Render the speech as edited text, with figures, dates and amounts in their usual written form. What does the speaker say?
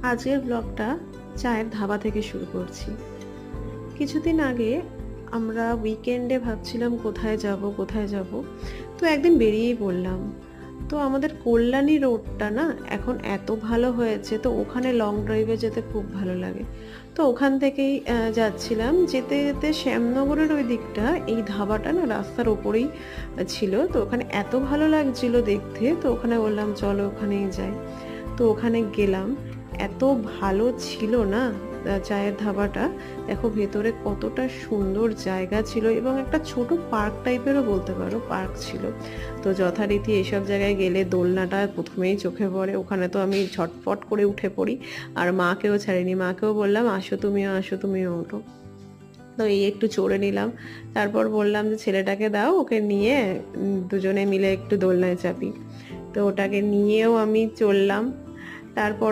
আজকের ব্লগটা চায়ের ধাবা থেকে শুরু করছি। কিছুদিন আগে আমরা উইকেন্ডে ভাবছিলাম কোথায় যাব। তো একদিন বেরিয়েই পড়লাম। তো আমাদের কল্যাণী রোডটা না এখন এত ভালো হয়েছে, তো ওখানে লং ড্রাইভে যেতে খুব ভালো লাগে। তো ওখান থেকেই যাচ্ছিলাম। যেতে যেতে শ্যামনগরের ওই দিকটা এই ধাবাটা না রাস্তার ওপরেই ছিল। তো ওখানে এত ভালো লাগছিল দেখতে, তো ওখানে বললাম চলো ওখানেই যাই। তো ওখানে গেলাম। এত ভালো ছিল না চায়ের ধাবাটা। দেখো ভেতরে কতটা সুন্দর জায়গা ছিল এবং একটা ছোট পার্ক টাইপেরও বলতে পারো, পার্ক ছিল। তো যথারীতি এইসব জায়গায় গেলে দোলনাটা প্রথমেই চোখে পড়ে। ওখানে তো আমি ঝটফট করে উঠে পড়ি, আর মাকেও ছাড়িনি, মাকেও বললাম আসো তুমিও ওঠো। তো এই একটু চড়ে নিলাম। তারপর বললাম যে ছেলেটাকে দাও, ওকে নিয়ে দুজনে মিলে একটু দোলনায় চাপি। তো ওটাকে নিয়েও আমি চললাম। তারপরে